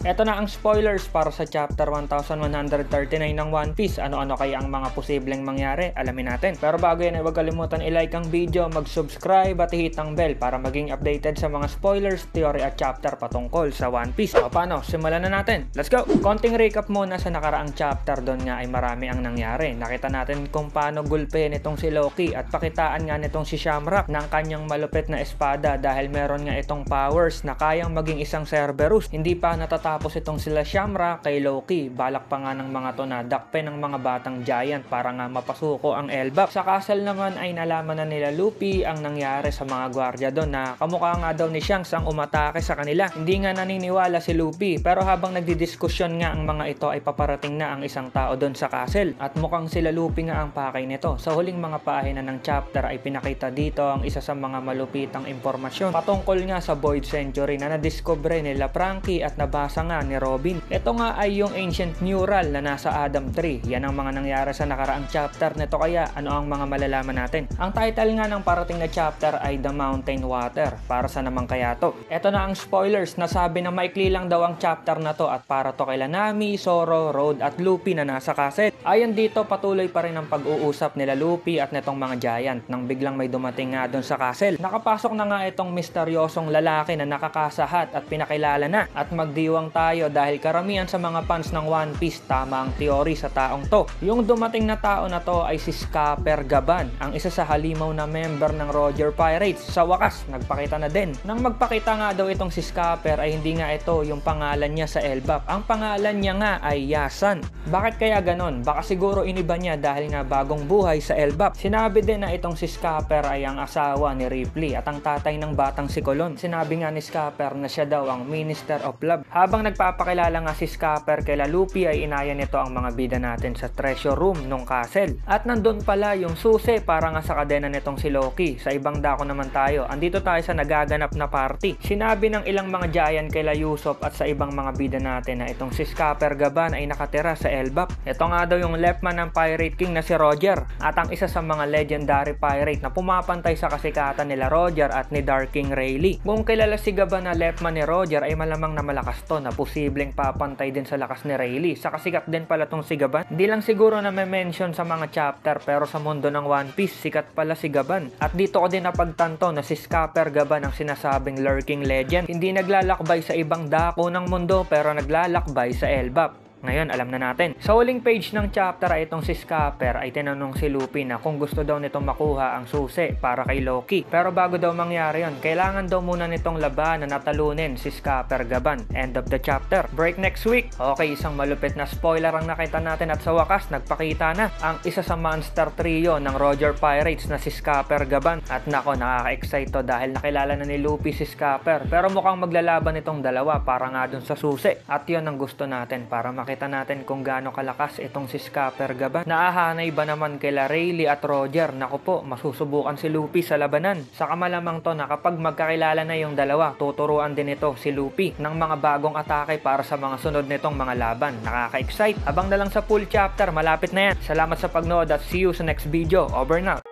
Eto na ang spoilers para sa chapter 1139 ng One Piece. Ano-ano kaya ang mga posibleng mangyari? Alamin natin. Pero bago yan ay huwag kalimutan i-like ang video, mag-subscribe at i-hit ang bell para maging updated sa mga spoilers, theory at chapter patungkol sa One Piece. So paano? Simulan na natin. Let's go! Konting recap muna sa nakaraang chapter. Doon nga ay marami ang nangyari. Nakita natin kung paano gulpehin itong si Loki at pakitaan nga nitong si Shamrock ng kanyang malupit na espada dahil meron nga itong powers na kayang maging isang Cerberus. Hindi pa natatapos itong sila Shamrock kay Loki. Balak pa nga ng mga to na dakpe ng mga batang giant para nga mapasuko ang Elbap. Sa castle naman ay nalaman na nila Luffy ang nangyari sa mga gwardiya doon na kamukha nga daw ni Shanks ang umatake sa kanila. Hindi nga naniniwala si Luffy pero habang nagdidiskusyon nga ang mga ito ay paparating na ang isang tao doon sa castle at mukhang sila Luffy nga ang pakay nito. Sa huling mga pahina ng chapter ay pinakita dito ang isa sa mga malupitang impormasyon patungkol nga sa Void Century na nadiskubre nila Frankie at nabasa nga ni Robin. Ito nga ay yung ancient mural na nasa Adam Tree. Yan ang mga nangyari sa nakaraang chapter nito, kaya ano ang mga malalaman natin? Ang title nga ng parating na chapter ay The Mountain Water. Para sa naman kaya to? Ito na ang spoilers. Nasabi na maikli lang daw ang chapter na to at para to kay Nami, Zoro, Road at Luffy na nasa castle. Ayon dito, patuloy pa rin ang pag-uusap nila Luffy at netong mga giant nang biglang may dumating nga doon sa castle. Nakapasok na nga itong misteryosong lalaki na nakakasahat at pinakilala na at magdiwang tayo dahil karamihan sa mga fans ng One Piece tama ang teori sa taong to. Yung dumating na tao na to ay si Scapper Gaban, ang isa sa halimaw na member ng Roger Pirates. Sa wakas, nagpakita na din. Nang magpakita nga daw itong si Scapper ay hindi nga ito yung pangalan niya sa Elbap. Ang pangalan niya nga ay Yasan. Bakit kaya ganon? Baka siguro iniba niya dahil nga bagong buhay sa Elbap. Sinabi din na itong si Scapper ay ang asawa ni Ripley at ang tatay ng batang si Colon. Sinabi nga ni Scapper na siya daw ang Minister of Love. Habang nagpapakilala nga si Scapper kay Luffy ay inaya nito ang mga bida natin sa treasure room nung castle. At nandun pala yung susi para nga sa kadena nitong si Loki. Sa ibang dako naman tayo. Andito tayo sa nagaganap na party. Sinabi ng ilang mga giant kay Usopp at sa ibang mga bida natin na itong si Scapper Gaban ay nakatira sa Elbap. Ito nga daw yung leftman ng Pirate King na si Roger at ang isa sa mga legendary pirate na pumapantay sa kasikatan nila Roger at ni Dark King Rayleigh. Kung kilala si Gaban na leftman ni Roger ay malamang na malakas to na posibleng papantay din sa lakas ni Rayleigh. Sa kasikat din pala tong si Gaban. Hindi lang siguro na may mention sa mga chapter pero sa mundo ng One Piece sikat pala si Gaban. At dito ko din napagtanto na si Scapper Gaban ang sinasabing lurking legend. Hindi naglalakbay sa ibang dako ng mundo pero naglalakbay sa Elbap. Ngayon, alam na natin. Sa huling page ng chapter ay itong si Scapper ay tinanong si Luffy na kung gusto daw nitong makuha ang susi para kay Loki. Pero bago daw mangyari yon, kailangan daw muna nitong labanan na talunin si Scapper Gaban. End of the chapter. Break next week. Okay, isang malupit na spoiler ang nakita natin at sa wakas, nagpakita na ang isa sa monster trio ng Roger Pirates na si Scapper Gaban. At nako, nakaka-excite to dahil nakilala na ni Luffy si Scapper. Pero mukhang maglalaban itong dalawa para nga dun sa susi. At yon ang gusto natin para makita natin kung gaano kalakas itong si Scapper Gaban. Naahanay ba naman kila Rayleigh at Roger? Naku po, masusubukan si Luffy sa labanan. Saka malamang to na kapag magkakilala na yung dalawa, tuturuan din ito si Luffy ng mga bagong atake para sa mga sunod nitong mga laban. Nakaka-excite. Abang na lang sa full chapter, malapit na yan. Salamat sa pagnood at see you sa next video. Over now.